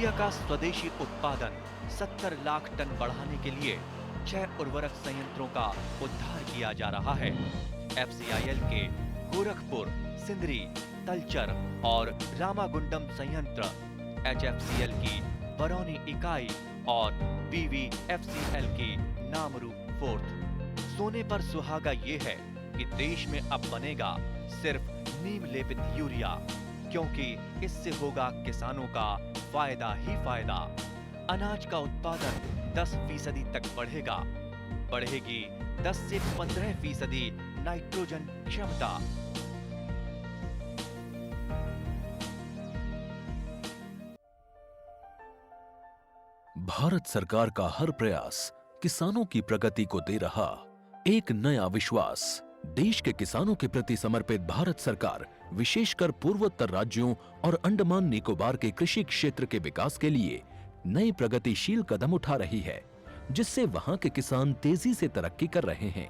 Urea का स्वदेशी उत्पादन 70 लाख टन बढ़ाने के लिए 6 उर्वरक संयंत्रों का उद्धार किया जा रहा है। FCIL के गोरखपुर, सिंदरी, तलचर और रामागुंडम संयंत्र, HFCL की बरौनी इकाई और BVFCL की नामरू फोर्थ। सोने पर सुहागा ये है कि देश में अब बनेगा सिर्फ नीम लेपित यूरिया, क्योंकि इससे होगा किसानों का फायदा ही फायदा। अनाज का उत्पादन 10% तक बढ़ेगा। बढ़ेगी 10 से 15% नाइट्रोजन क्षमता। भारत सरकार का हर प्रयास किसानों की प्रगति को दे रहा एक नया विश्वास। देश के किसानों के प्रति समर्पित भारत सरकार विशेषकर पूर्वोत्तर राज्यों और अंडमान निकोबार के कृषि क्षेत्र के विकास के लिए नए प्रगतिशील कदम उठा रही है, जिससे वहां के किसान तेजी से तरक्की कर रहे हैं।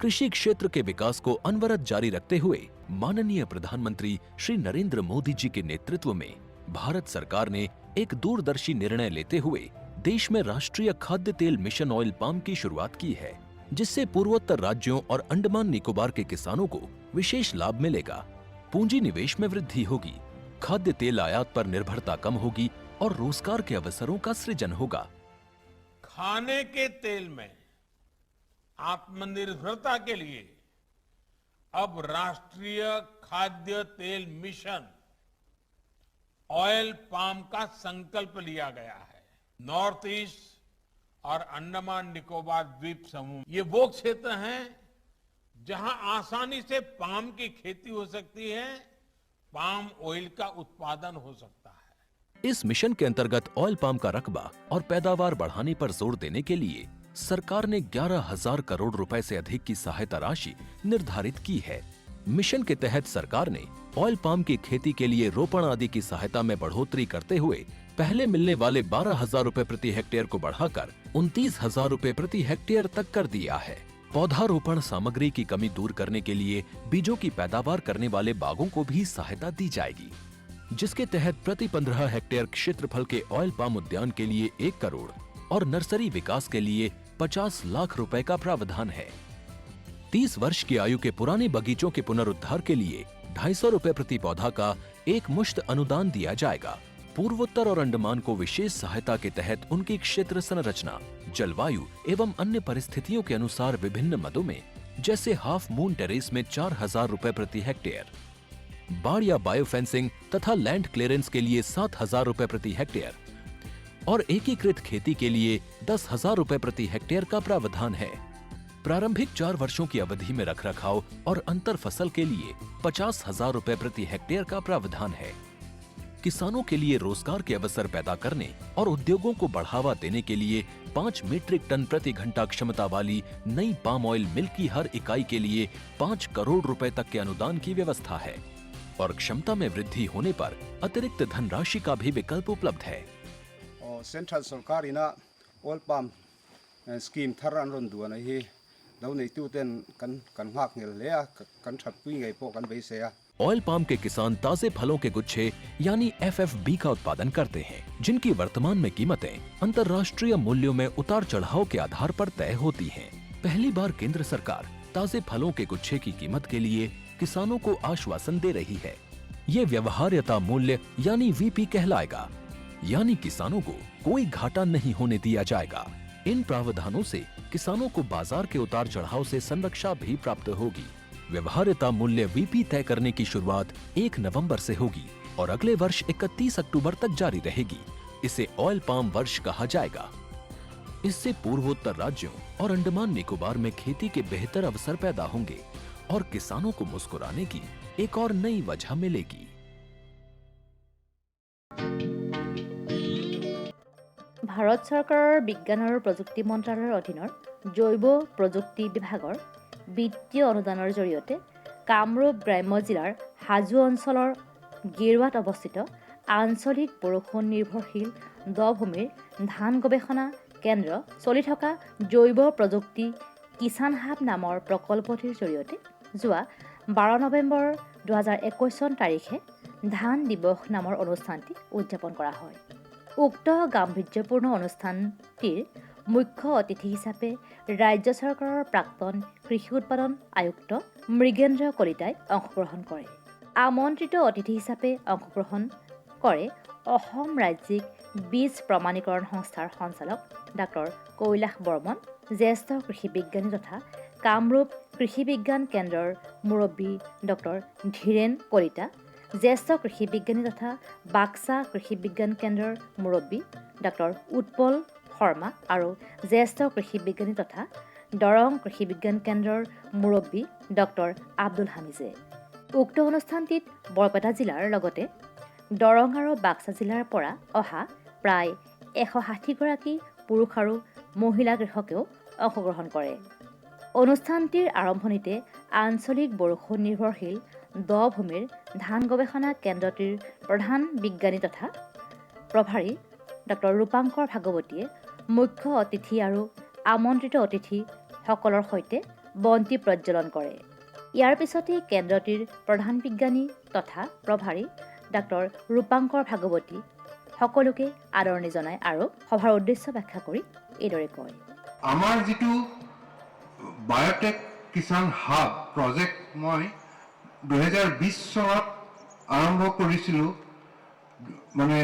कृषि क्षेत्र के विकास को अनवरत जारी रखते हुए माननीय प्रधानमंत्री श्री नरेंद्र मोदी जी के नेतृत्व में भारत सरकार ने एक दूरदर्शी निर्णय लेते हुए देश में राष्ट्रीय खाद्य तेल मिशन ऑयल पाम की शुरुआत की है, जिससे पूर्वोत्तर राज्यों और अंडमान निकोबार के किसानों को विशेष लाभ मिलेगा। पूंजी निवेश में वृद्धि होगी, खाद्य तेल आयात पर निर्भरता कम होगी और रोजगार के अवसरों का सृजन होगा। खाने के तेल में आत्मनिर्भरता के लिए अब राष्ट्रीय खाद्य तेल मिशन ऑयल पाम का संकल्प लिया गया है। नॉर्थ ईस्ट और अंडमान निकोबार द्वीप समूह ये वो क्षेत्र हैं जहां आसानी से पाम की खेती हो सकती है, पाम ऑयल का उत्पादन हो सकता है। इस मिशन के अंतर्गत ऑयल पाम का रकबा और पैदावार बढ़ाने पर जोर देने के लिए सरकार ने 11,000 करोड़ रुपए से अधिक की सहायता राशि निर्धारित की है। मिशन के तहत सरकार ने ऑयल पाम की खेती के लिए रोपण आदि की सहायता में बढ़ोतरी करते हुए पहले मिलने वाले 12,000 रुपए प्रति हेक्टेयर को बढ़ाकर 29,000 रुपए प्रति हेक्टेयर तक कर दिया है। पौधारोपण सामग्री की कमी दूर करने के लिए बीजों की पैदावार करने वाले बागों को भी सहायता दी जाएगी, जिसके तहत प्रति 15 हेक्टेयर क्षेत्रफल के ऑयल पाम उद्यान के लिए 1 करोड़ और नर्सरी विकास के लिए 50 लाख रुपए का प्रावधान है। 30 वर्ष की आयु के पुराने बगीचों के पुनरुद्धार के लिए 250 रुपए प्रति पौधा का एक मुश्त अनुदान दिया जाएगा। पूर्वोत्तर और अंडमान को विशेष सहायता के तहत उनकी क्षेत्र संरचना, जलवायु एवं अन्य परिस्थितियों के अनुसार विभिन्न मदों में, जैसे हाफ मून टेरेस में 4,000 रुपए प्रति हेक्टेयर, बाड़ या बायो फेंसिंग तथा लैंड क्लियरेंस के लिए 7,000 रुपए प्रति हेक्टेयर और एकीकृत खेती के लिए 10,000 रुपए प्रति हेक्टेयर का प्रावधान है। प्रारंभिक 4 वर्षों की अवधि में रखरखाव और अंतर फसल के लिए 50,000 रुपए प्रति हेक्टेयर का प्रावधान है। किसानों के लिए रोजगार के अवसर पैदा करने और उद्योगों को बढ़ावा देने के लिए 5 मीट्रिक टन प्रति घंटा क्षमता वाली नई पाम ऑयल मिल की हर इकाई के लिए 5 करोड़ रुपए तक के अनुदान की व्यवस्था है और क्षमता में वृद्धि होने पर अतिरिक्त धनराशि का भी विकल्प उपलब्ध है। सेंट्रल सरकार इना ऑयल पाम स्कीम थरन रुंदुआ नहीं दौने तुतेन कन हाक ले कन छपुई गई पो कन बेसे। ऑयल पाम के किसान ताजे फलों के गुच्छे यानी FFB का उत्पादन करते हैं, जिनकी वर्तमान में कीमतें अंतर्राष्ट्रीय मूल्यों में उतार चढ़ाव के आधार पर तय होती हैं। पहली बार केंद्र सरकार ताजे फलों के गुच्छे की कीमत के लिए किसानों को आश्वासन दे रही है। ये व्यवहार्यता मूल्य यानी VP कहलाएगा, यानी किसानों को कोई घाटा नहीं होने दिया जाएगा। इन प्रावधानों से किसानों को बाजार के उतार चढ़ाव से संरक्षा भी प्राप्त होगी। व्यवहार्यता मूल्य VP तय करने की शुरुआत 1 नवंबर से होगी और अगले वर्ष 31 अक्टूबर तक जारी रहेगी। इसे ऑयल पाम वर्ष कहा जाएगा। इससे पूर्वोत्तर राज्यों और अंडमान निकोबार में खेती के बेहतर अवसर पैदा होंगे और किसानों को मुस्कुराने की एक और नई वजह मिलेगी। ভাৰত চৰকাৰৰ বিজ্ঞান আৰু প্ৰযুক্তি মন্ত্ৰালয়ৰ অধীনৰ জৈৱ প্ৰযুক্তি বিভাগৰ বিত্তীয় অনুদানৰ জৰিয়তে কামৰূপ গ্ৰাম্য জিলাৰ হাজো অঞ্চলৰ গেৰুৱাত অৱস্থিত আঞ্চলিক বৰষুণ নিৰ্ভৰশীল দ ভূমিৰ ধান গৱেষণা কেন্দ্ৰ চলি থকা জৈৱ প্ৰযুক্তি কিষাণ হাব নামৰ প্ৰকল্পটিৰ জৰিয়তে যোৱা 12 নৱেম্বৰ 2021 চন তাৰিখে ধান দিৱস নামৰ অনুষ্ঠানটি উদযাপন কৰা হয়। উক্ত গাম্ভীৰ্যপূৰ্ণ অনুষ্ঠানটিৰ মুখ্য অতিথি হিচাপে ৰাজ্য চৰকাৰৰ প্ৰাক্তন কৃষি উৎপাদন আয়ুক্ত মৃগেন্দ্ৰ কলিতাই অংশগ্ৰহণ কৰে। আমন্ত্ৰিত অতিথি হিচাপে অংশগ্ৰহণ কৰে অসম ৰাজ্যিক বীজ প্ৰমাণীকৰণ সংস্থাৰ সঞ্চালক ডাক্তৰ কৈলাশ বৰ্মন, জ্যেষ্ঠ কৃষি বিজ্ঞানী তথা কামৰূপ কৃষি বিজ্ঞান কেন্দ্ৰৰ মুৰব্বী ডক্তৰ ধীৰেন কলিতা, জ্যেষ্ঠ কৃষি বিজ্ঞানী তথা বাক্সা কৃষি বিজ্ঞান কেন্দ্ৰৰ মুৰব্বী ডক্তৰ উৎপল শৰ্মা আৰু জ্যেষ্ঠ কৃষি বিজ্ঞানী তথা দৰং কৃষি বিজ্ঞান কেন্দ্ৰৰ মুৰব্বী ডক্তৰ আব্দুল হামিজে। উক্ত অনুষ্ঠানটিত বৰপেটা জিলাৰ লগতে দৰং আৰু বাক্সা জিলাৰ পৰা অহা প্ৰায় 160গৰাকী পুৰুষ আৰু মহিলা কৃষকেও অংশগ্ৰহণ কৰে। অনুষ্ঠানটিৰ আৰম্ভণিতে আঞ্চলিক বৰষুণ নিৰ্ভৰশীল দ ভূমিৰ ধান গৱেষণা কেন্দ্ৰটিৰ প্ৰধান বিজ্ঞানী তথা প্ৰভাৰী ডক্তৰ ৰূপাংকৰ ভাগৱতীয়ে মুখ্য অতিথি আৰু আমন্ত্ৰিত অতিথিসকলৰ সৈতে বন্তি প্ৰজ্বলন কৰে। ইয়াৰ পিছতেই কেন্দ্ৰটিৰ প্ৰধান বিজ্ঞানী তথা প্ৰভাৰী ডাক্তৰ ৰূপাংকৰ ভাগৱতী সকলোকে আদৰণি জনায় আৰু সভাৰ উদ্দেশ্য ব্যাখ্যা কৰি এইদৰে কয়। আমাৰ যিটো বায়'টেক কিষাণ হাব প্ৰজেক্ট মই 2020 চনত আৰম্ভ কৰিছিলোঁ। মানে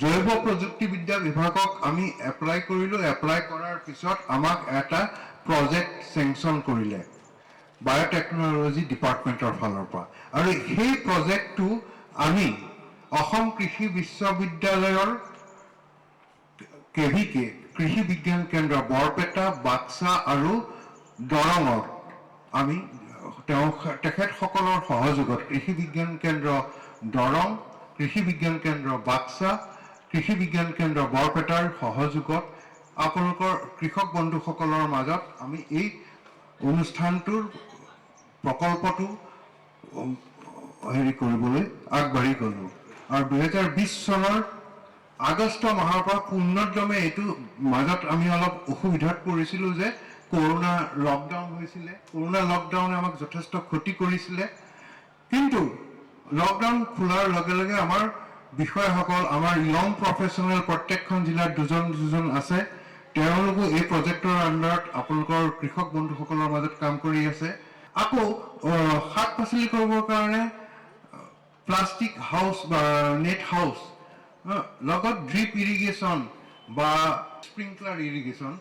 জৈৱ প্ৰযুক্তিবিদ্যা বিভাগক আমি এপ্লাই কৰিলোঁ। এপ্লাই কৰাৰ পিছত আমাক এটা প্ৰজেক্ট চেংচন কৰিলে বায়'টেকনলজি ডিপাৰ্টমেণ্টৰ ফালৰ পৰা, আৰু সেই প্ৰজেক্টটো আমি অসম কৃষি বিশ্ববিদ্যালয়ৰ KVK কৃষি বিজ্ঞান কেন্দ্ৰ বৰপেটা, বাক্সা আৰু দৰঙত আমি তেখেতসকলৰ সহযোগত কৃষি বিজ্ঞান কেন্দ্ৰ দৰং, কৃষি বিজ্ঞান কেন্দ্ৰ বাক্সা, কৃষি বিজ্ঞান কেন্দ্ৰ বৰপেটাৰ সহযোগত আপোনালোকৰ কৃষক বন্ধুসকলৰ মাজত আমি এই অনুষ্ঠানটোৰ প্ৰকল্পটো কৰিবলৈ আগবাঢ়ি গ'লোঁ। আৰু 2020 চনৰ আগষ্ট মাহৰ পৰা পূৰ্ণোদ্যমে এইটো মাজত আমি অলপ অসুবিধাত পৰিছিলোঁ যে কৰোনা লকডাউন হৈছিলে। কৰোনা লকডাউনে আমাক যথেষ্ট ক্ষতি কৰিছিলে, কিন্তু লকডাউন খোলাৰ লগে লগে আমাৰ বিষয়াসকল, আমাৰ য়ং প্ৰফেচনেল প্ৰত্যেকখন জিলাত দুজন আছে, তেওঁলোকো এই প্ৰজেক্টৰ আণ্ডাৰত আপোনালোকৰ কৃষক বন্ধুসকলৰ মাজত কাম কৰি আছে। আকৌ শাক পাচলি কৰিবৰ কাৰণে প্লাষ্টিক হাউচ বা নেট হাউচ লগত ড্ৰিপ ইৰিগেশ্যন বা স্প্ৰিংকলাৰ ইৰিগেশ্যন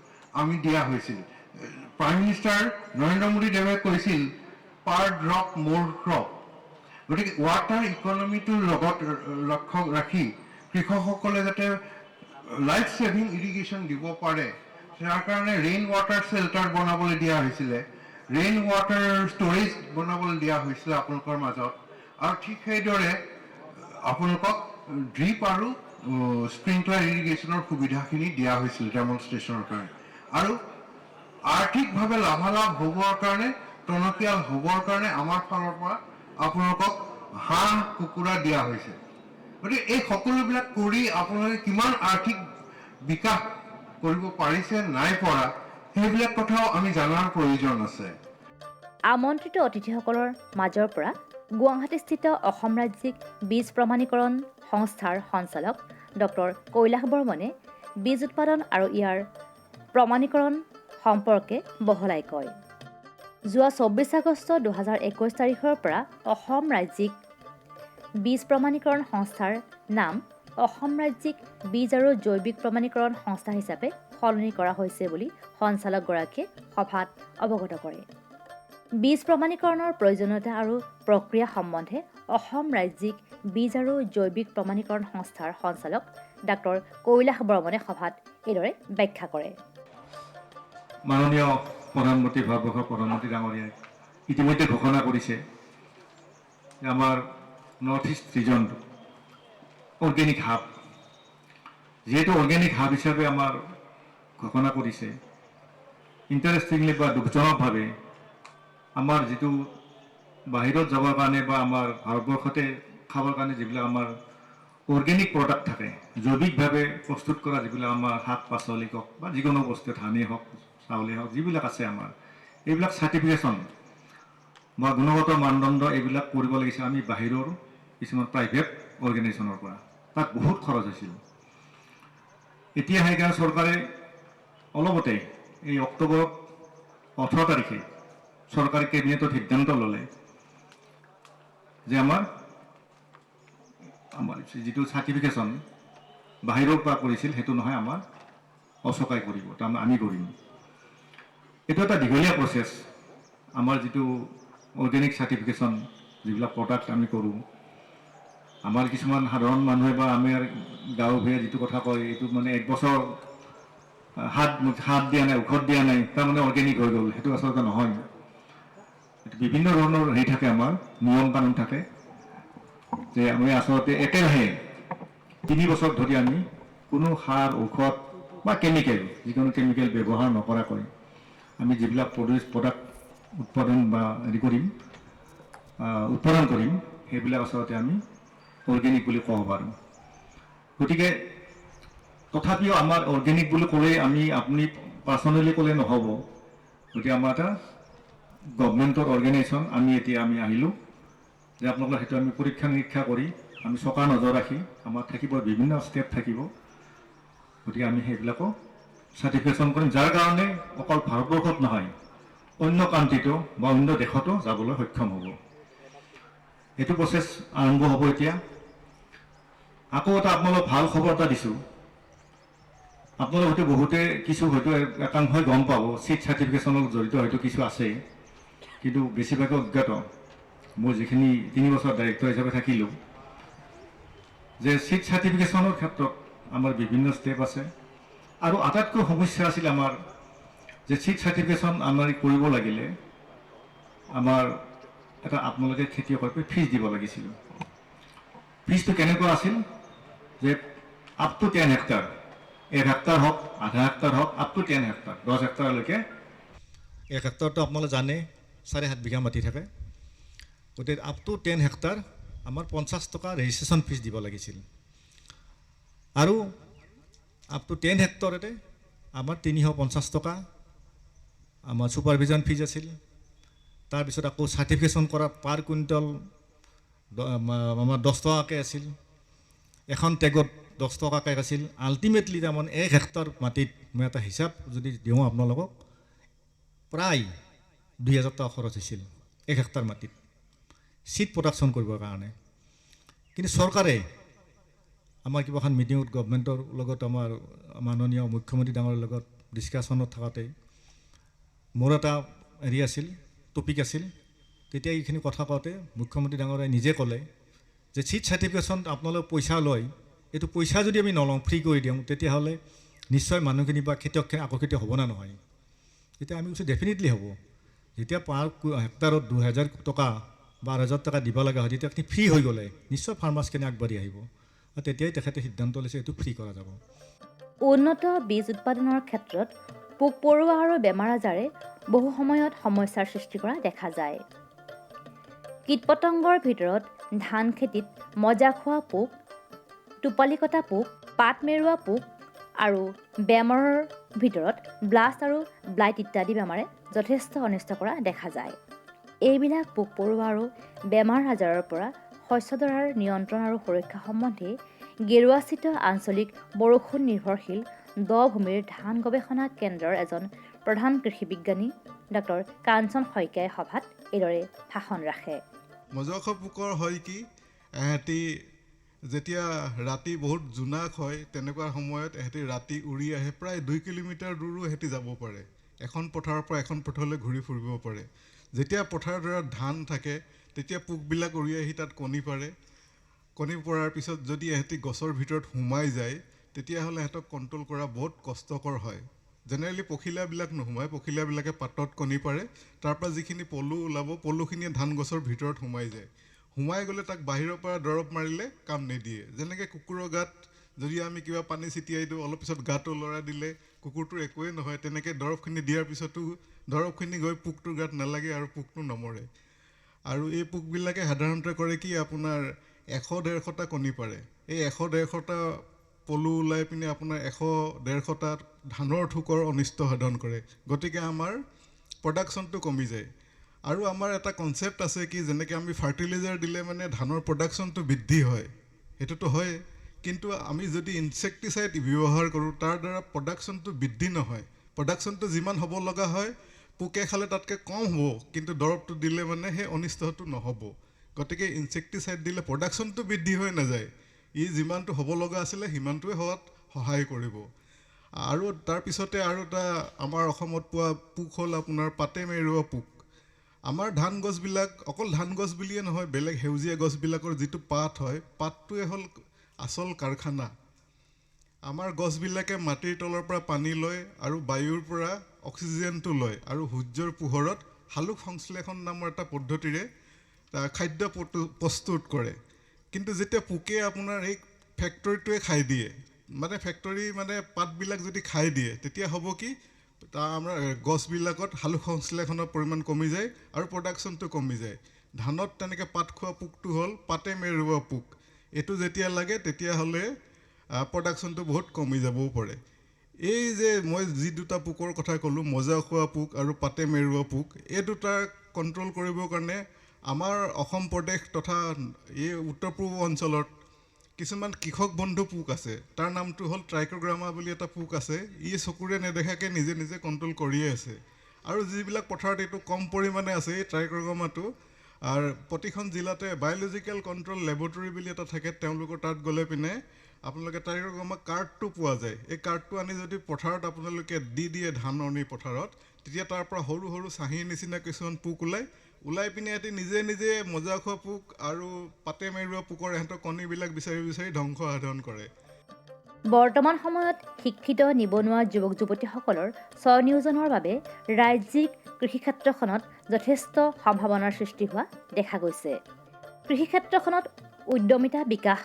আমি দিয়া হৈছিল। প্ৰাইম মিনিষ্টাৰ নৰেন্দ্ৰ মোদী দেৱে কৈছিল পাৰ ড্ৰপ মোৰ ক্ৰপ। গতিকে ৱাটাৰ ইকনমিটোৰ লগত লক্ষ্য ৰাখি কৃষকসকলে যাতে লাইফ ছেভিং ইৰিগেশ্যন দিব পাৰে, তাৰ কাৰণে ৰেইন ৱাটাৰ শেল্টাৰ বনাবলৈ দিয়া হৈছিলে, ৰেইন ৱাটাৰ ষ্ট'ৰেজ বনাবলৈ দিয়া হৈছিলে আপোনালোকৰ মাজত। আৰু ঠিক সেইদৰে আপোনালোকক ড্ৰিপ আৰু স্প্ৰিংকলাৰ ইৰিগেশ্যনৰ সুবিধাখিনি দিয়া হৈছিল ডেমনষ্ট্ৰেশ্যনৰ কাৰণে। আৰু আৰ্থিকভাৱে লাভালাভ হ'বৰ কাৰণে, টনকিয়াল হ'বৰ কাৰণে আমাৰ ফালৰ পৰা আপোনালোকক হাঁহ কুকুৰা দিয়া হৈছে। গতিকে এই সকলোবিলাক কৰি আপোনালোকে কিমান আৰ্থিক বিকাশ কৰিব পাৰিছে নাই পৰা, সেইবিলাক কথাও আমি জনাৰ প্ৰয়োজন আছে। আমন্ত্ৰিত অতিথিসকলৰ মাজৰ পৰা গুৱাহাটীস্থিত অসম ৰাজ্যিক বীজ প্ৰমাণীকৰণ সংস্থাৰ সঞ্চালক ডক্তৰ কৈলাশ বৰ্মনে বীজ উৎপাদন আৰু ইয়াৰ প্ৰমাণীকৰণ সম্পৰ্কে বহলাই কয়। যোৱা 24 আগষ্ট 2021 তাৰিখৰ পৰা অসম ৰাজ্যিক বীজ প্ৰমাণীকৰণ সংস্থাৰ নাম অসম ৰাজ্যিক বীজ আৰু জৈৱিক প্ৰমাণীকৰণ সংস্থা হিচাপে সলনি কৰা হৈছে বুলি সঞ্চালকগৰাকীয়ে সভাত অৱগত কৰে। বীজ প্ৰমাণীকৰণৰ প্ৰয়োজনীয়তা আৰু প্ৰক্ৰিয়া সম্বন্ধে অসম ৰাজ্যিক বীজ আৰু জৈৱিক প্ৰমাণীকৰণ সংস্থাৰ সঞ্চালক ডাক্তৰ কৈলাশ বৰ্মনে সভাত এইদৰে ব্যাখ্যা কৰে। মাননীয় প্ৰধানমন্ত্ৰী, ভাৰতবৰ্ষৰ প্ৰধানমন্ত্ৰী ডাঙৰীয়াই ইতিমধ্যে ঘোষণা কৰিছে যে আমাৰ নৰ্থ ইষ্ট ৰিজনটো অৰ্গেনিক হাব, যিহেতু অৰ্গেনিক হাব হিচাপে আমাৰ ঘোষণা কৰিছে, ইণ্টাৰেষ্টিংলি বা দুখজনকভাৱে আমাৰ যিটো বাহিৰত যাবৰ কাৰণে বা আমাৰ ভাৰতবৰ্ষতে খাবৰ কাৰণে যিবিলাক আমাৰ অৰ্গেনিক প্ৰডাক্ট থাকে, জৈৱিকভাৱে প্ৰস্তুত কৰা যিবিলাক আমাৰ শাক পাচলি হওক বা যিকোনো বস্তু, ধানেই হওক চাউলেই হওক, যিবিলাক আছে আমাৰ, এইবিলাক চাৰ্টিফিকেশ্যন বা গুণগত মানদণ্ড এইবিলাক কৰিব লাগিছে আমি বাহিৰৰ কিছুমান প্ৰাইভেট অৰ্গেনাইজেশ্যনৰ পৰা। তাত বহুত খৰচ হৈছিল। এতিয়া সেইকাৰণে চৰকাৰে অলপতে এই অক্টোবৰ 18 তাৰিখে চৰকাৰী কেবিনেটত সিদ্ধান্ত ল'লে যে আমাৰ যিটো চাৰ্টিফিকেশ্যন বাহিৰৰ পৰা কৰিছিল সেইটো নহয়, আমাৰ অচকাই কৰিব, তাৰমানে আমি কৰিম। এইটো এটা দীঘলীয়া প্ৰচেছ। আমাৰ যিটো অৰ্গেনিক চাৰ্টিফিকেশ্যন, যিবিলাক প্ৰডাক্ট আমি কৰোঁ, আমাৰ কিছুমান সাধাৰণ মানুহে বা আমাৰ গাঁও ভূঞে যিটো কথা কয়, এইটো মানে 1 বছৰ হাত দিয়া নাই, ঔষধ দিয়া নাই, তাৰমানে অৰ্গেনিক হৈ গ'ল, সেইটো আচলতে নহয়। বিভিন্ন ধৰণৰ হেৰি থাকে, আমাৰ নিয়ম কানুন থাকে, যে আমি আচলতে একেৰাহে 3 বছৰ ধৰি আমি কোনো সাৰ, ঔষধ বা কেমিকেল, যিকোনো কেমিকেল ব্যৱহাৰ নকৰাকৈ আমি যিবিলাক প্ৰডাক্ট উৎপাদন কৰিম, সেইবিলাক আচলতে আমি অৰ্গেনিক বুলি ক'ব পাৰোঁ। গতিকে তথাপিও আমাৰ অৰ্গেনিক বুলি ক'লে আপুনি পাৰ্চনেলি ক'লে নহ'ব। গতিকে আমাৰ এটা গভমেণ্টৰ অৰ্গেনাইজেশ্যন আমি আহিলোঁ যে আপোনালোকৰ সেইটো আমি পৰীক্ষা নিৰীক্ষা কৰি আমি চকা নজৰ ৰাখি আমাৰ থাকিব বিভিন্ন ষ্টেপ থাকিব। গতিকে আমি সেইবিলাকো চাৰ্টিফিকেশ্যন কৰিম, যাৰ কাৰণে অকল ভাৰতবৰ্ষত নহয়, অন্য কাণ্ট্ৰিতো বা অন্য দেশতো যাবলৈ সক্ষম হ'ব। এইটো প্ৰচেছ আৰম্ভ হ'ব এতিয়া। আকৌ এটা আপোনালোক ভাল খবৰ এটা দিছোঁ। আপোনালোক হয়তো বহুতে হয়তো একাংশই গম পাব, চিট চাৰ্টিফিকেশ্যনৰ জড়িত হয়তো কিছু আছে, কিন্তু বেছিভাগে অজ্ঞাত। মই যিখিনি 3 বছৰ ডাইৰেক্টৰ হিচাপে থাকিলোঁ, যে চিট চাৰ্টিফিকেশ্যনৰ ক্ষেত্ৰত আমাৰ বিভিন্ন ষ্টেপ আছে। আৰু আটাইতকৈ সমস্যা আছিল আমাৰ যে চিট চাৰ্টিফিকেশ্যন আমাৰ কৰিব লাগিলে আমাৰ এটা আপোনালোকে খেতিয়কৰ ফিজ দিব লাগিছিল। ফিজটো কেনেকুৱা আছিল যে আপ টু 10 হেক্টাৰ, 1 হেক্টাৰ হওক, আধা হেক্টাৰ হওক, আপ টু 10 হেক্টাৰ, 10 হেক্টাৰলৈকে। 1 হেক্টাৰটো আপোনালোকে জানে 7.5 বিঘা মাটি থাকে। গতিকে আপ টু 10 হেক্টাৰ আমাৰ 50 টকা ৰেজিষ্ট্ৰেশ্যন ফিজ দিব লাগিছিল। আৰু আপ টু 10 হেক্টৰতে আমাৰ 350 টকা আমাৰ ছুপাৰভিজন ফিজ আছিল। তাৰপিছত আকৌ চাৰ্টিফিকেশ্যন কৰা পাৰ কুইণ্টল আমাৰ 10 টকাকৈ আছিল। এখন টেগত 10 টকাকৈ আছিল। আল্টিমেটলি তাৰমানে 1 হেক্টৰ মাটিত মই এটা হিচাপ যদি দিওঁ আপোনালোকক, প্ৰায় 2000 টকা খৰচ হৈছিল 1 হেক্টৰ মাটিত চিট প্ৰডাকশ্যন কৰিবৰ কাৰণে। কিন্তু চৰকাৰে আমাৰ কিবা এখন মিটিঙত গভমেণ্টৰ লগত আমাৰ মাননীয় মুখ্যমন্ত্ৰী ডাঙৰৰ লগত ডিছকাশ্যনত থাকোঁতে মোৰ এটা টপিক আছিল। তেতিয়া এইখিনি কথা কওঁতে মুখ্যমন্ত্ৰী ডাঙৰে নিজে ক'লে যে চিট চাৰ্টিফিকেশ্যন আপোনালোক পইচা লয়, এইটো পইচা যদি আমি নলওঁ, ফ্ৰী কৰি দিওঁ, তেতিয়াহ'লে নিশ্চয় মানুহখিনি বা খেতিয়কখিনি আকৰ্ষিত হ'ব না নহয়। তেতিয়া আমি কৈছোঁ ডেফিনেটলি হ'ব। যেতিয়া পাৰ হেক্টাৰত 2000 টকা বা 1000 টকা দিব লগা হয়, তেতিয়া ফ্ৰী হৈ গ'লে নিশ্চয় ফাৰ্মাৰ্ছখিনি আগবাঢ়ি আহিব। আৰু তেতিয়াই তেখেতে সিদ্ধান্ত লৈছে এইটো ফ্ৰী কৰা যাব। উন্নত বীজ উৎপাদনৰ ক্ষেত্ৰত পোক পৰুৱা আৰু বেমাৰ আজাৰে বহু সময়ত সমস্যাৰ সৃষ্টি কৰা দেখা যায়। কীট-পতংগৰ ভিতৰত ধান খেতিত মজা খোৱা পোক, টোপালি কটা পোক, পাত মেৰুৱা পোক আৰু বেমাৰৰ ভিতৰত ব্লাষ্ট আৰু ব্লাইট ইত্যাদি বেমাৰে যথেষ্ট অনিষ্ট কৰা দেখা যায়। এইবিলাক পোক পৰুৱা আৰু বেমাৰ আজাৰৰ পৰা শস্যডৰাৰ নিয়ন্ত্ৰণ আৰু সুৰক্ষা সম্বন্ধে গেৰুৱাস্থিত আঞ্চলিক বৰষুণ নিৰ্ভৰশীল দ ভূমিৰ ধান গৱেষণা কেন্দ্ৰৰ এজন প্ৰধান কৃষি বিজ্ঞানী ডক্টৰ কাঞ্চন শইকীয়াই সভাত এইদৰে ভাষণ ৰাখে। মজা খোৱা পোকৰ হয় কি, এহেঁতি যেতিয়া ৰাতি বহুত জোনাক হয়, তেনেকুৱা সময়ত এহেঁতি ৰাতি উৰি আহে। প্ৰায় 2 কিলোমিটাৰ দূৰো এহেঁতি যাব পাৰে। এখন পথাৰৰ পৰা এখন পথাৰলৈ ঘূৰি ফুৰিব পাৰে। যেতিয়া পথাৰত ধান থাকে, তেতিয়া পোকবিলাক উৰি আহি তাত কণী পাৰে। কণী পৰাৰ পিছত যদি এহেঁতি গছৰ ভিতৰত সোমাই যায়, তেতিয়াহ'লে এহেঁতক কণ্ট্ৰল কৰা বহুত কষ্টকৰ হয়। জেনেৰেলি পখিলাবিলাক নোসোমায়, পখিলাবিলাকে পাতত কণী পাৰে। তাৰপৰা যিখিনি পলু ওলাব, পলুখিনিয়ে ধান গছৰ ভিতৰত সোমাই যায়। সোমাই গ'লে তাক বাহিৰৰ পৰা দৰৱ মাৰিলে কাম নিদিয়ে। যেনেকৈ কুকুৰৰ গাত যদি আমি কিবা পানী ছিটিয়াই দিওঁ, অলপ পিছত গাটো লৰাই দিলে কুকুৰটোৰ একোৱেই নহয়, তেনেকৈ দৰৱখিনি দিয়াৰ পিছতো দৰৱখিনি গৈ পোকটোৰ গাত নালাগে আৰু পোকটো নমৰে। আৰু এই পোকবিলাকে সাধাৰণতে কৰে কি, আপোনাৰ 100-150টা কণী পাৰে। এই 100-150টা পলু ওলাই পিনে আপোনাৰ 100-150টা ধানৰ থোকৰ অনিষ্ট সাধন কৰে। গতিকে আমাৰ প্ৰডাকশ্যনটো কমি যায়। আৰু আমাৰ এটা কনচেপ্ট আছে কি, যেনেকৈ আমি ফাৰ্টিলাইজাৰ দিলে মানে ধানৰ প্ৰডাকশ্যনটো বৃদ্ধি হয়, সেইটোতো হয়, কিন্তু আমি যদি ইনচেক্টিচাইড ব্যৱহাৰ কৰোঁ তাৰ দ্বাৰা প্ৰডাকশ্যনটো বৃদ্ধি নহয়। প্ৰডাকশ্যনটো যিমান হ'ব লগা হয় পোকে খালে তাতকৈ কম হ'ব, কিন্তু দৰৱটো দিলে মানে সেই অনিষ্টটো নহ'ব। গতিকে ইনচেক্টিচাইড দিলে প্ৰডাকশ্যনটো বৃদ্ধি হৈ নাযায়, ই যিমানটো হ'ব লগা আছিলে সিমানটোৱে হোৱাত সহায় কৰিব। আৰু তাৰপিছতে আৰু এটা আমাৰ অসমত পোৱা পোক হ'ল আপোনাৰ পাতে মেৰুৱা পোক। আমাৰ ধান গছবিলাক অকল ধান গছ বুলিয়ে নহয়, বেলেগ সেউজীয়া গছবিলাকৰ যিটো পাত হয়, পাতটোৱে হ'ল আচল কাৰখানা। আমাৰ গছবিলাকে মাটিৰ তলৰ পৰা পানী লয় আৰু বায়ুৰ পৰা অক্সিজেনটো লয় আৰু সূৰ্যৰ পোহৰত শালুক সংশ্লেষণ নামৰ এটা পদ্ধতিৰে খাদ্য প্ৰস্তুত কৰে। কিন্তু যেতিয়া পোকে আপোনাৰ এই ফেক্টৰীটোৱে খাই দিয়ে, মানে ফেক্টৰী মানে পাতবিলাক যদি খাই দিয়ে, তেতিয়া হ'ব কি আমাৰ গছবিলাকত শালুক সংশ্লেষণৰ পৰিমাণ কমি যায় আৰু প্ৰডাকশ্যনটো কমি যায়। ধানত তেনেকৈ পাত খোৱা পোকটো হ'ল পাতে মেৰুৱা পোক। এইটো যেতিয়া লাগে তেতিয়াহ'লে প্ৰডাকশ্যনটো বহুত কমি যাবও পাৰে। এই যে মই যি দুটা পোকৰ কথা ক'লোঁ, মজা খোৱা পোক আৰু পাতে মেৰুৱা পোক, এই দুটা কণ্ট্ৰল কৰিবৰ কাৰণে আমাৰ অসম প্ৰদেশ তথা এই উত্তৰ পূব অঞ্চলত কিছুমান কৃষক বন্ধু পোক আছে। তাৰ নামটো হ'ল ট্ৰাইকোগ্ৰামা বুলি এটা পোক আছে। ই চকুৰে নেদেখাকৈ নিজে নিজে কণ্ট্ৰল কৰিয়ে আছে। আৰু যিবিলাক পথাৰত এইটো কম পৰিমাণে আছে, এই ট্ৰাইকোগ্ৰামাটো আৰু প্ৰতিখন জিলাতে বায়'লজিকেল কণ্ট্ৰল লেবৰেটৰী বুলি এটা থাকে, তেওঁলোকৰ তাত গ'লে পিনে আপোনালোকে ট্ৰাইকোগ্ৰামা কাৰ্ডটো পোৱা যায়। এই কাৰ্ডটো আনি যদি পথাৰত আপোনালোকে দি দিয়ে ধাননি পথাৰত, তেতিয়া তাৰ পৰা সৰু সৰু চাহীৰ নিচিনা কিছুমান পোক ওলাই পিনে সিহঁতি নিজে নিজে মজা খোৱা পোক আৰু পাতে মেৰুৱা পোকৰ ইহঁতৰ কণীবিলাক বিচাৰি বিচাৰি ধ্বংস সাধন কৰে। বৰ্তমান সময়ত শিক্ষিত নিবনুৱা যুৱক যুৱতীসকলৰ স্বনিয়োজনৰ বাবে ৰাজ্যিক কৃষিক্ষেত্ৰখনত যথেষ্ট সম্ভাৱনাৰ সৃষ্টি হোৱা দেখা গৈছে। কৃষিক্ষেত্ৰখনত উদ্যমিতা বিকাশ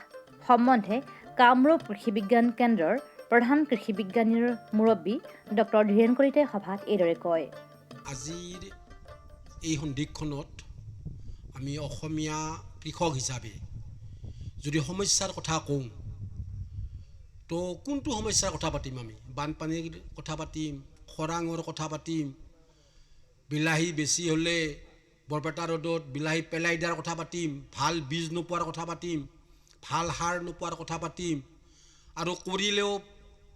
সম্বন্ধে কামৰূপ কৃষি বিজ্ঞান কেন্দ্ৰৰ প্ৰধান কৃষি বিজ্ঞানীৰ মুৰব্বী ডক্টৰ ধীৰেন কলিতাই সভাত এইদৰে কয়। আজিৰ এই সন্ধিক্ষণত আমি অসমীয়া কৃষক হিচাপে যদি সমস্যাৰ কথা কওঁ, তো কোনটো সমস্যাৰ কথা পাতিম? আমি বানপানীৰ কথা পাতিম, খৰাঙৰ কথা পাতিম, বিলাহী বেছি হ'লে বৰপেটা ৰ'দত বিলাহী পেলাই দিয়াৰ কথা পাতিম, ভাল বীজ নোপোৱাৰ কথা পাতিম, ভাল সাৰ নোপোৱাৰ কথা পাতিম, আৰু কৰিলেও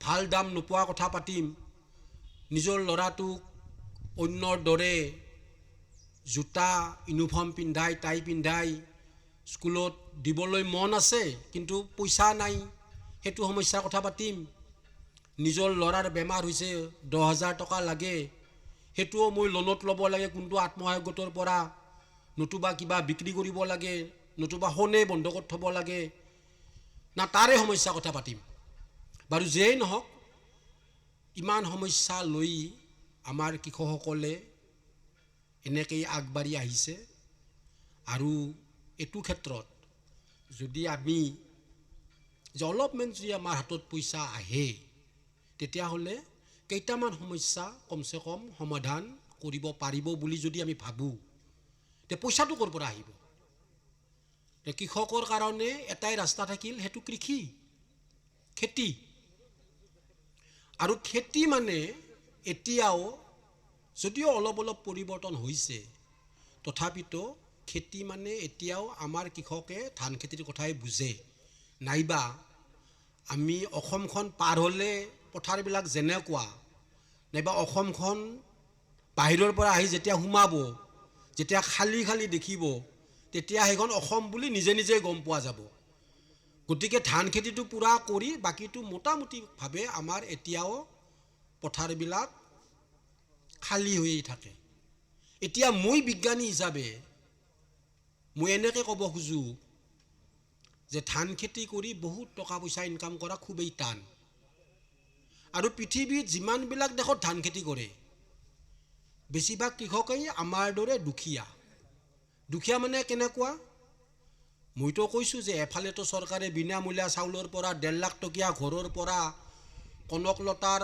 ভাল দাম নোপোৱাৰ কথা পাতিম। নিজৰ ল'ৰাটোক অন্যৰ দৰে জোতা ইউনিফৰ্ম পিন্ধাই টাই পিন্ধাই স্কুলত দিবলৈ মন আছে, কিন্তু পইচা নাই, সেইটো সমস্যাৰ কথা পাতিম। নিজৰ ল'ৰাৰ বেমাৰ হৈছে 10,000 টকা লাগে, সেইটোও মই লোনত ল'ব লাগে, কোনটো আত্মসহায়ক গোটৰ পৰা, নতুবা কিবা বিক্ৰী কৰিব লাগে, নতুবা সোণে বন্ধকত থ'ব লাগে না, তাৰে সমস্যাৰ কথা পাতিম। বাৰু যিয়েই নহওক, ইমান সমস্যা লৈ আমাৰ কৃষকসকলে এনেকেই আগবাঢ়ি আহিছে। আৰু এইটো ক্ষেত্ৰত যদি আমি যে অলপমান যদি আমাৰ হাতত পইচা আহে, তেতিয়াহ'লে কেইটামান সমস্যা কমচে কম সমাধান কৰিব পাৰিব বুলি যদি আমি ভাবোঁ, তে পইচাটো ক'ৰ পৰা আহিব? কৃষকৰ কাৰণে এটাই ৰাস্তা থাকিল, সেইটো কৃষি, খেতি। আৰু খেতি মানে এতিয়াও যদিও অলপ অলপ পৰিৱৰ্তন হৈছে, তথাপিতো খেতি মানে এতিয়াও আমাৰ কৃষকে ধান খেতিৰ কথাই বুজে। নাইবা আমি অসমখন পাৰ হ'লে পথাৰবিলাক যেনেকুৱা, নাইবা অসমখন বাহিৰৰ পৰা আহি যেতিয়া সোমাব, যেতিয়া খালী খালী দেখিব, তেতিয়া সেইখন অসম বুলি নিজে নিজে গম পোৱা যাব। গতিকে ধান খেতিটো পূৰা কৰি বাকীটো মোটামুটিভাৱে আমাৰ এতিয়াও পথাৰবিলাক খালী হৈয়ে থাকে। এতিয়া মই বিজ্ঞানী হিচাপে মই এনেকৈ ক'ব খোজোঁ যে ধান খেতি কৰি বহুত টকা পইচা ইনকাম কৰা খুবেই টান। আৰু পৃথিৱীত যিমানবিলাক দেশত ধান খেতি কৰে, বেছিভাগ কৃষকেই আমাৰ দৰে দুখীয়া। দুখীয়া মানে কেনেকুৱা? মইতো কৈছোঁ যে এফালেতো চৰকাৰে বিনামূলীয়া চাউলৰ পৰা 1.5 লাখ টকীয়া ঘৰৰ পৰা, কনকলতাৰ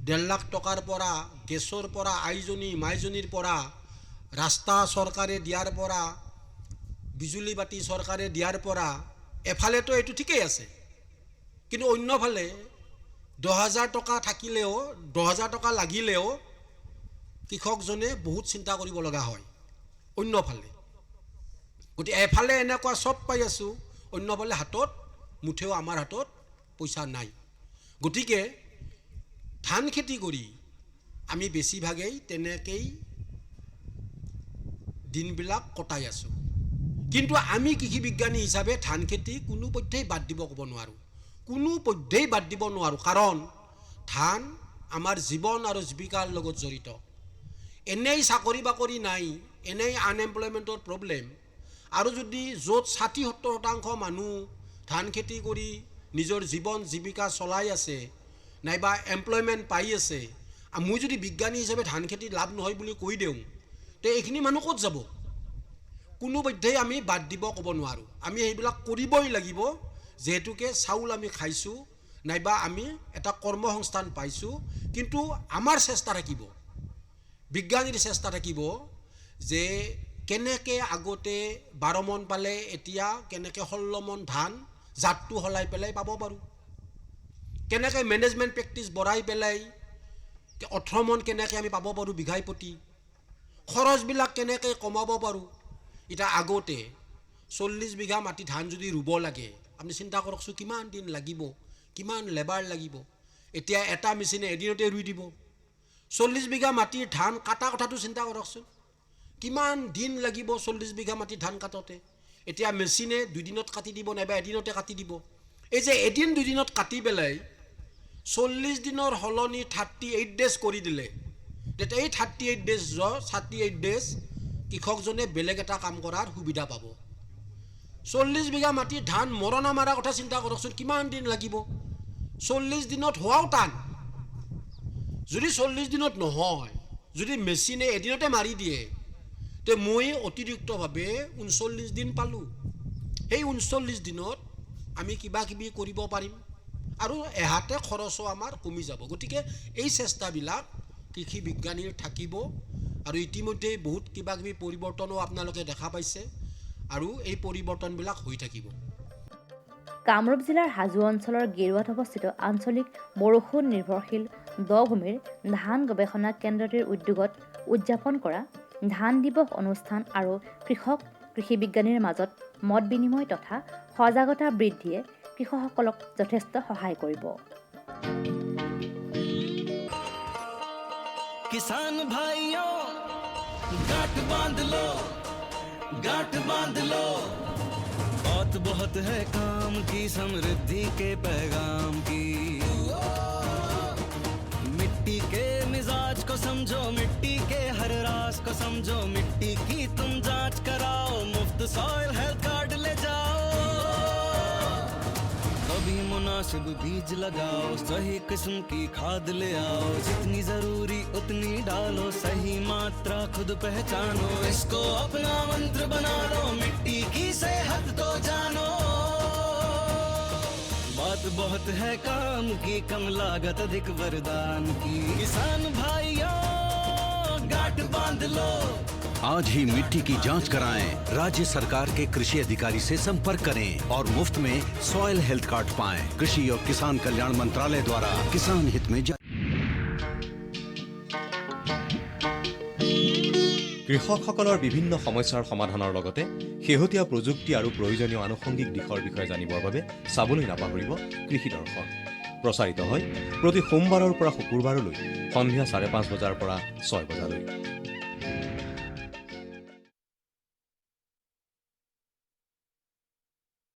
1.5 লাখ টকাৰ পৰা, গেছৰ পৰা, আইজনী মাইজনীৰ পৰা, ৰাস্তা চৰকাৰে দিয়াৰ পৰা, বিজুলী বাতি চৰকাৰে দিয়াৰ পৰা, এফালেতো এইটো ঠিকেই আছে। কিন্তু অন্যফালে 10,000 টকা থাকিলেও, 10,000 টকা লাগিলেও কৃষকজনে বহুত চিন্তা কৰিব লগা হয় অন্যফালে। গতিকে এফালে এনেকুৱা চব পাই আছোঁ, অন্যফালে হাতত মুঠেও আমাৰ হাতত পইচা নাই। গতিকে ধান খেতি কৰি আমি বেছিভাগেই তেনেকেই দিনবিলাক কটাই আছোঁ। কিন্তু আমি কৃষি বিজ্ঞানী হিচাপে ধান খেতি কোনোপধ্যেই বাদ দিব ক'ব নোৱাৰোঁ, কোনোপধ্যেই বাদ দিব নোৱাৰোঁ। কাৰণ ধান আমাৰ জীৱন আৰু জীৱিকাৰ লগত জড়িত। এনেই চাকৰি বাকৰি নাই, এনেই আনএমপ্লয়মেণ্টৰ প্ৰব্লেম, আৰু যদি য'ত 60-70% মানুহ ধান খেতি কৰি নিজৰ জীৱন জীৱিকা চলাই আছে নাইবা এমপ্লয়মেণ্ট পাই আছে, মই যদি বিজ্ঞানী হিচাপে ধান খেতি লাভ নহয় বুলি কৈ দিওঁ, তে এইখিনি মানুহ ক'ত যাব? কোনোপধ্যেই আমি বাদ দিব ক'ব নোৱাৰোঁ। আমি সেইবিলাক কৰিবই লাগিব, যিহেতুকে চাউল আমি খাইছোঁ নাইবা আমি এটা কৰ্মসংস্থান পাইছোঁ। কিন্তু আমাৰ চেষ্টা থাকিব, বিজ্ঞানীৰ চেষ্টা থাকিব যে কেনেকৈ আগতে 12 মন পালে এতিয়া কেনেকৈ 16 মন ধান জাতটো সলাই পেলাই পাব পাৰোঁ, কেনেকৈ মেনেজমেণ্ট প্ৰেক্টিছ বঢ়াই পেলাই 18 মন কেনেকৈ আমি পাব পাৰোঁ বিঘাই প্ৰতি, খৰচবিলাক কেনেকৈ কমাব পাৰোঁ। এতিয়া আগতে 40 বিঘা মাটি ধান যদি ৰুব লাগে, আপুনি চিন্তা কৰকচোন কিমান দিন লাগিব, কিমান লেবাৰ লাগিব। এতিয়া এটা মেচিনে এদিনতে ৰুই দিব। 40 বিঘা মাটিৰ ধান কাটা কথাটো চিন্তা কৰকচোন, কিমান দিন লাগিব 40 বিঘা মাটিৰ ধান কাটোতে। এতিয়া মেচিনে 2 দিনত কাটি দিব নাইবা এদিনতে কাটি দিব। এই যে এদিন 2 দিনত কাটি পেলাই 40 দিনৰ সলনি 38 ডেজ কৰি দিলে, তেতিয়া এই 38 ডেজ কৃষকজনে বেলেগ এটা কাম কৰাৰ সুবিধা পাব। 40 বিঘা মাটিৰ ধান মৰণা মাৰা কথা চিন্তা কৰকচোন, কিমান দিন লাগিব। 40 দিনত হোৱাও টান। যদি 40 দিনত নহয়, যদি মেচিনে এদিনতে মাৰি দিয়ে, তে মই অতিৰিক্তভাৱে 39 দিন পালোঁ। সেই 39 দিনত আমি কিবা কিবি কৰিব পাৰিম আৰু এহাতে খৰচো আমাৰ কমি যাব। গতিকে এই চেষ্টাবিলাক কৃষি বিজ্ঞানীৰ থাকিব আৰু ইতিমধ্যে বহুত কিবা কিবি পৰিৱৰ্তনো আপোনালোকে দেখা পাইছে আৰু এই পৰিৱৰ্তনবিলাক হৈ থাকিব। কামৰূপ জিলাৰ হাজো অঞ্চলৰ গেৰুৱাত অৱস্থিত আঞ্চলিক বৰষুণ নিৰ্ভৰশীল দ ভূমিৰ ধান গৱেষণা কেন্দ্ৰটিৰ উদ্যোগত উদযাপন কৰা ধান দিৱস অনুষ্ঠান আৰু কৃষি বিজ্ঞানীৰ মাজত মত বিনিময় তথা সজাগতা বৃদ্ধিয়ে কৃষকসকলক যথেষ্ট সহায় কৰিব। किसान भाइयों गांठ बांध लो, गांठ बांध लो, बहुत बहुत है काम की समृद्धि के पैगाम की। मिट्टी के मिजाज को समझो, मिट्टी के हर राज को समझो, मिट्टी की तुम जांच कराओ, मुफ्त सॉइल हेल्थ कार्ड ले जाओ। कभी मुनासिब बीज लगाओ, सही किस्म की खाद ले आओ, जितनी जरूरी उतनी डालो, सही मात्रा खुद पहचानो, इसको अपना मंत्र बना लो, मिट्टी की सेहत तो जानो। बात बहुत है काम की, कम लागत अधिक वरदान की। किसान भाइयों गांठ बांध लो, आज ही मिट्टी की जांच कराएं। राज्य सरकार के कृषि अधिकारी से संपर्क करें और मुफ्त में सॉइल हेल्थ कार्ड पाएं। कृषि और किसान कल्याण मंत्रालय द्वारा किसान हित में কৃষকসকলৰ বিভিন্ন সমস্যাৰ সমাধানৰ লগতে শেহতীয়া প্ৰযুক্তি আৰু প্ৰয়োজনীয় আনুষংগিক দিশৰ বিষয়ে জানিবৰ বাবে চাবলৈ নাপাহৰিব কৃষি দৰ্শন। প্ৰচাৰিত হয় প্ৰতি সোমবাৰৰ পৰা শুকুৰবাৰলৈ সন্ধিয়া 5:30 বজাৰ পৰা 6 বজালৈ।